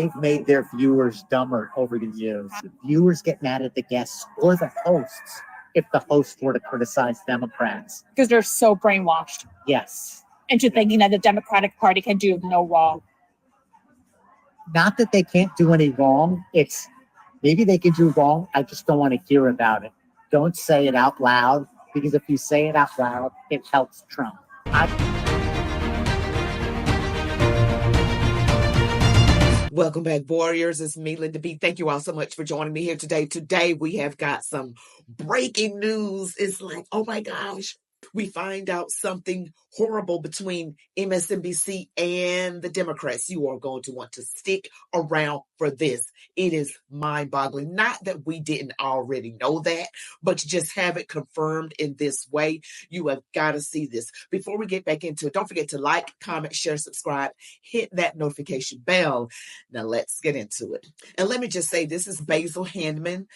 They've made their viewers dumber over the years. Viewers get mad at the guests or the hosts if the hosts were to criticize Democrats. Because they're so brainwashed Yes. into thinking that the Democratic Party can do no wrong. Not that they can't do any wrong. It's maybe they can do wrong. I just don't want to hear about it. Don't say it out loud, because if you say it out loud, it helps Trump. Welcome back, Warriors. It's me, Linda B. Thank you all so much for joining me here today. Today, we have got some breaking news. It's like, oh my gosh, we find out something horrible between MSNBC and the Democrats. You are going to want to stick around for this. It is mind-boggling. Not that we didn't already know that, but to just have it confirmed in this way, you have got to see this. Before we get back into it, don't forget to like, comment, share, subscribe, hit that notification bell. Now let's get into it. And let me just say, this is Basil Handman.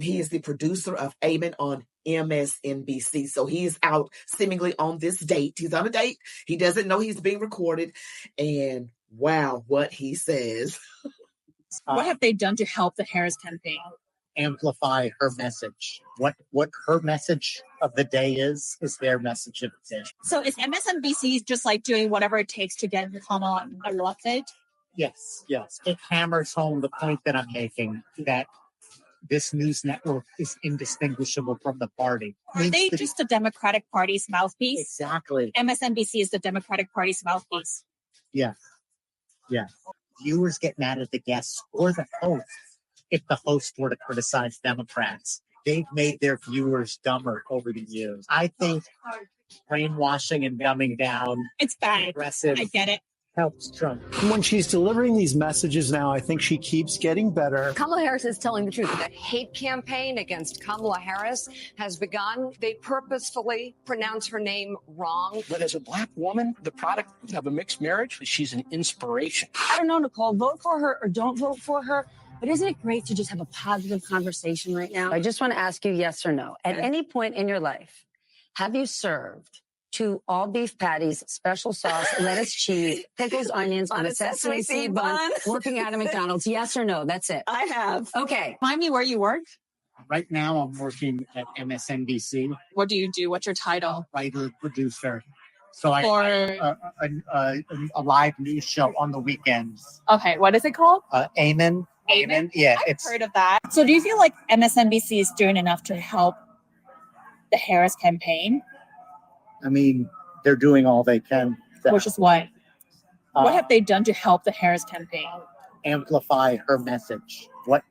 He is the producer of Amen on MSNBC. So he is out seemingly on this date. He's on a date. He doesn't know he's being recorded. And wow, what he says. What have they done to help the Harris campaign? Amplify her message. What her message of the day is their message of the day. So is MSNBC just like doing whatever it takes to get Kamala elected? Yes. It hammers home the point that I'm making, that this news network is indistinguishable from the party. Are they just the Democratic Party's mouthpiece? Exactly. MSNBC is the Democratic Party's mouthpiece. Yeah. Viewers get mad at the guests or the hosts if the hosts were to criticize Democrats. They've made their viewers dumber over the years. I think brainwashing and dumbing down, it's bad. Aggressive. I get it. Helps Trump. When she's delivering these messages now, I think she keeps getting better. Kamala Harris is telling the truth. The hate campaign against Kamala Harris has begun. They purposefully pronounce her name wrong. But as a black woman, the product of a mixed marriage, she's an inspiration. I don't know, Nicole, vote for her or don't vote for her. But isn't it great to just have a positive conversation right now? I just want to ask you yes or no. At any point in your life, have you served 2 all beef patties, special sauce, lettuce, cheese, pickles, onions on a sesame seed bun, working at a McDonald's? Yes or no? That's it. I have. Okay. Remind me where you work. Right now, I'm working at MSNBC. What do you do? What's your title? Writer, producer. So I a live news show on the weekends. Okay, what is it called? Amen. Yeah, I've heard of that. So do you feel like MSNBC is doing enough to help the Harris campaign? I mean, they're doing all they can. Which is what? What have they done to help the Harris campaign? Amplify her message. What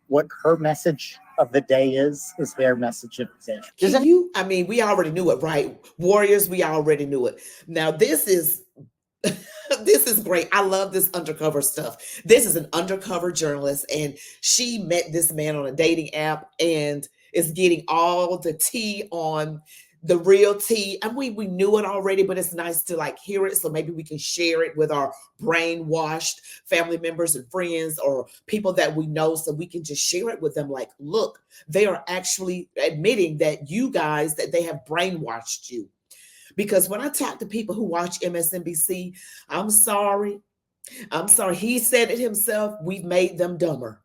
her message of the day is their message of the day. I mean, we already knew it, right? Warriors, we already knew it. Now, this is this is great. I love this undercover stuff. This is an undercover journalist, and she met this man on a dating app and is getting all the tea on the real tea. And we knew it already, but it's nice to like hear it. So maybe we can share it with our brainwashed family members and friends or people that we know, so we can just share it with them. Like, look, they are actually admitting that that they have brainwashed you. Because when I talk to people who watch MSNBC, I'm sorry. He said it himself. We've made them dumber.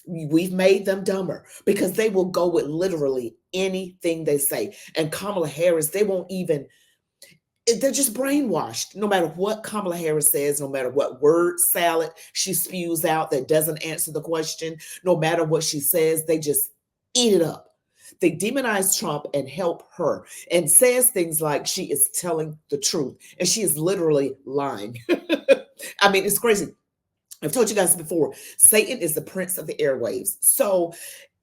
We've made them dumber because they will go with literally anything they say. And Kamala Harris, they're just brainwashed. No matter what Kamala Harris says, no matter what word salad she spews out that doesn't answer the question, no matter what she says, they just eat it up. They demonize Trump and help her and says things like she is telling the truth and she is literally lying. I mean, it's crazy. I've told you guys before, Satan is the prince of the airwaves. So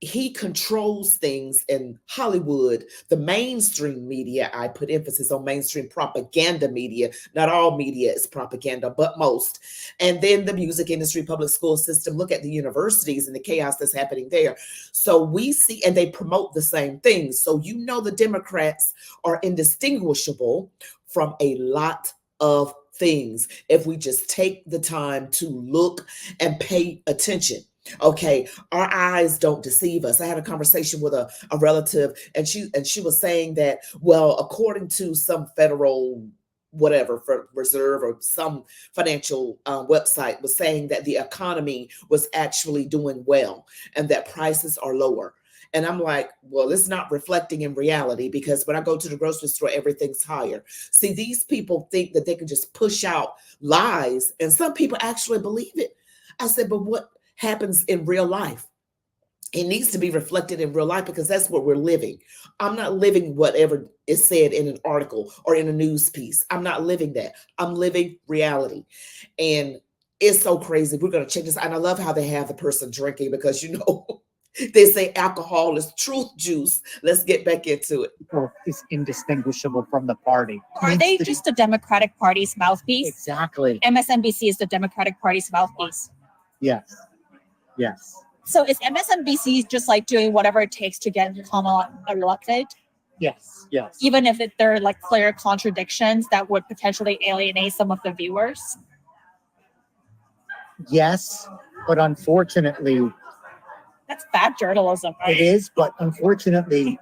he controls things in Hollywood, the mainstream media. I put emphasis on mainstream propaganda media. Not all media is propaganda, but most. And then the music industry, public school system. Look at the universities and the chaos that's happening there. So we see, and they promote the same things. So the Democrats are indistinguishable from a lot of things if we just take the time to look and pay attention. Okay, our eyes don't deceive us. I had a conversation with a relative, and she was saying that, well, according to some federal whatever for reserve or some financial website was saying that the economy was actually doing well and that prices are lower. And I'm like, well, it's not reflecting in reality, because when I go to the grocery store, everything's higher. See, these people think that they can just push out lies, and some people actually believe it. I said, but what happens in real life? It needs to be reflected in real life, because that's what we're living. I'm not living whatever is said in an article or in a news piece. I'm not living that. I'm living reality. And it's so crazy. We're going to check this. And I love how they have the person drinking, because, you know, they say alcohol is truth juice. Let's get back into it. Is indistinguishable from the party. Are they just the Democratic Party's mouthpiece? Exactly. MSNBC is the Democratic Party's mouthpiece. Yes. Yes. So is MSNBC just like doing whatever it takes to get Kamala elected? Yes. Yes. Even if there are like clear contradictions that would potentially alienate some of the viewers? Yes, but unfortunately, That's bad journalism, right? it is. But unfortunately,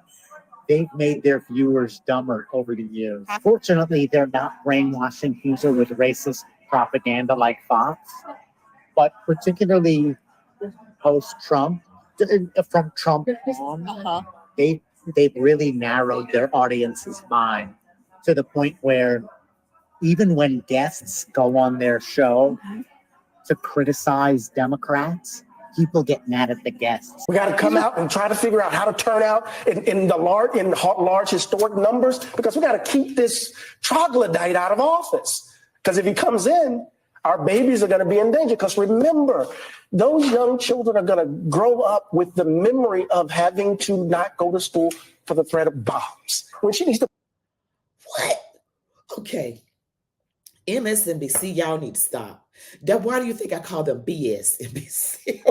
they've made their viewers dumber over the years. Fortunately, they're not brainwashing people with racist propaganda like Fox, but particularly post-Trump, from Trump on, they've really narrowed their audience's mind to the point where even when guests go on their show to criticize Democrats, people get mad at the guests. We got to come out and try to figure out how to turn out in large historic numbers, because we got to keep this troglodyte out of office. Because if he comes in, our babies are going to be in danger. Because remember, those young children are going to grow up with the memory of having to not go to school for the threat of bombs. When she needs to. What? Okay. MSNBC, y'all need to stop. Why do you think I call them BSNBC?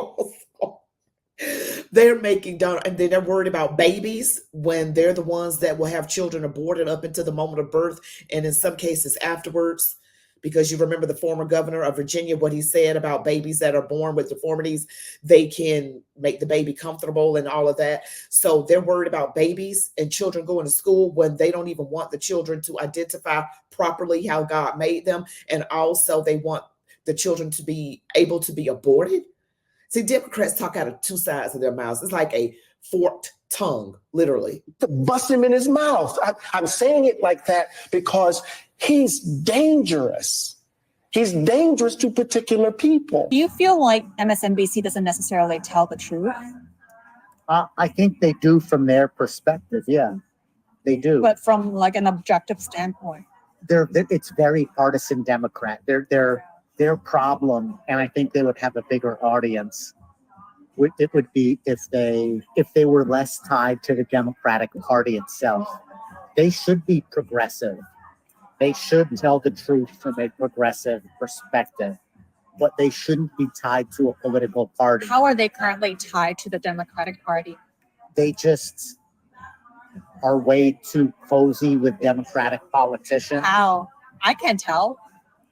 They're making and they're worried about babies when they're the ones that will have children aborted up until the moment of birth, and in some cases afterwards. Because you remember the former governor of Virginia, what he said about babies that are born with deformities, they can make the baby comfortable and all of that. So they're worried about babies and children going to school when they don't even want the children to identify properly how God made them. And also they want the children to be able to be aborted. See, Democrats talk out of two sides of their mouths. It's like a forked tongue, literally. To bust him in his mouth. I'm saying it like that because he's dangerous. He's dangerous to particular people. Do you feel like MSNBC doesn't necessarily tell the truth? I think they do from their perspective. Yeah, they do. But from like an objective standpoint, it's very partisan Democrat. Their problem, and I think they would have a bigger audience. It would be if they were less tied to the Democratic Party itself. They should be progressive. They should tell the truth from a progressive perspective, but they shouldn't be tied to a political party. how are they currently tied to the Democratic Party? They just are way too cozy with Democratic politicians. How? I can't tell.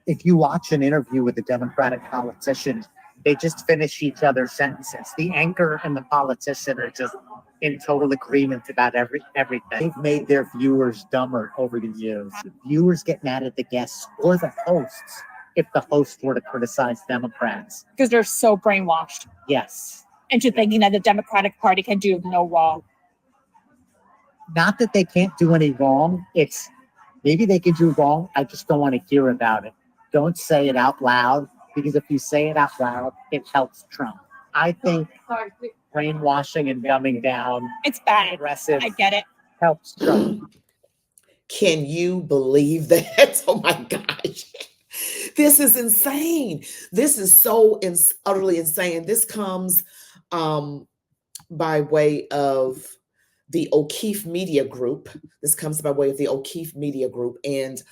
If you watch an interview with a Democratic politician, they just finish each other's sentences. The anchor and the politician are just in total agreement about everything. They've made their viewers dumber over the years. Viewers get mad at the guests or the hosts if the hosts were to criticize Democrats. Because they're so brainwashed Yes. into thinking that the Democratic Party can do no wrong. Not that they can't do any wrong. It's maybe they can do wrong. I just don't want to hear about it. Don't say it out loud, because if you say it out loud, it helps Trump. I think brainwashing and dumbing down It's bad. aggressive I get it. helps Trump. Can you believe that? Oh my gosh. This is insane. This is so utterly insane. This comes by way of the O'Keefe Media Group. This comes by way of the O'Keefe Media Group. And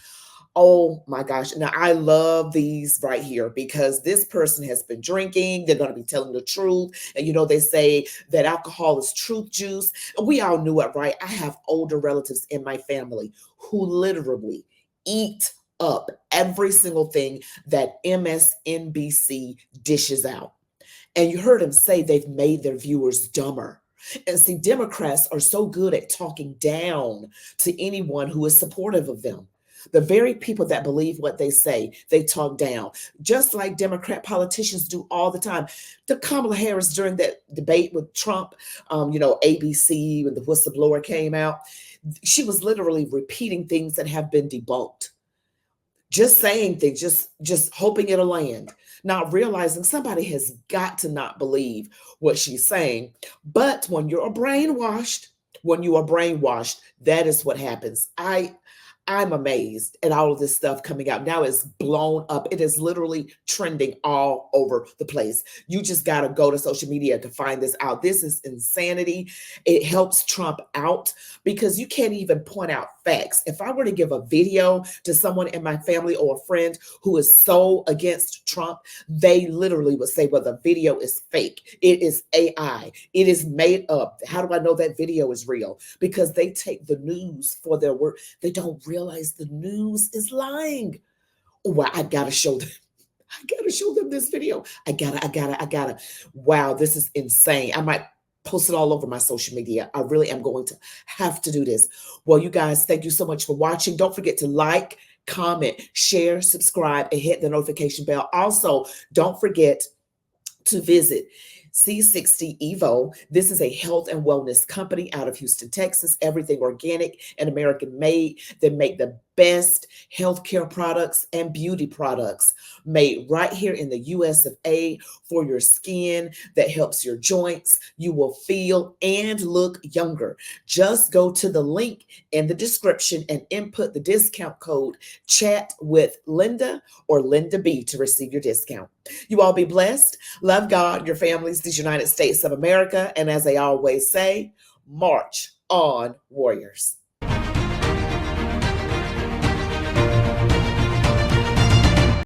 oh my gosh. Now I love these right here, because this person has been drinking. They're going to be telling the truth. And you know, they say that alcohol is truth juice. And we all knew it, right? I have older relatives in my family who literally eat up every single thing that MSNBC dishes out. And you heard him say they've made their viewers dumber. And see, Democrats are so good at talking down to anyone who is supportive of them. The very people that believe what they say, they talk down, just like Democrat politicians do all the time. The Kamala Harris during that debate with Trump, ABC, when the whistleblower came out, she was literally repeating things that have been debunked. Just saying things, just hoping it'll land, not realizing somebody has got to not believe what she's saying. But when you are brainwashed, that is what happens. I'm amazed at all of this stuff coming out. Now it's blown up. It is literally trending all over the place. You just got to go to social media to find this out. This is insanity. It helps Trump out because you can't even point out facts. If I were to give a video to someone in my family or a friend who is so against Trump, they literally would say, well, the video is fake. It is AI. It is made up. How do I know that video is real? Because they take the news for their word. They don't realize the news is lying. Well, I gotta show them. I gotta show them this video. I gotta. Wow, this is insane. I might post it all over my social media. I really am going to have to do this. Well, you guys, thank you so much for watching. Don't forget to like, comment, share, subscribe, and hit the notification bell. Also, don't forget to visit C60 Evo. This is a health and wellness company out of Houston, Texas. Everything organic and American made. They make the best healthcare products and beauty products made right here in the US of A for your skin that helps your joints. You will feel and look younger. Just go to the link in the description and input the discount code ChatWithLinda or LindaB to receive your discount. You all be blessed. Love God, your families, these United States of America. And as I always say, march on, warriors.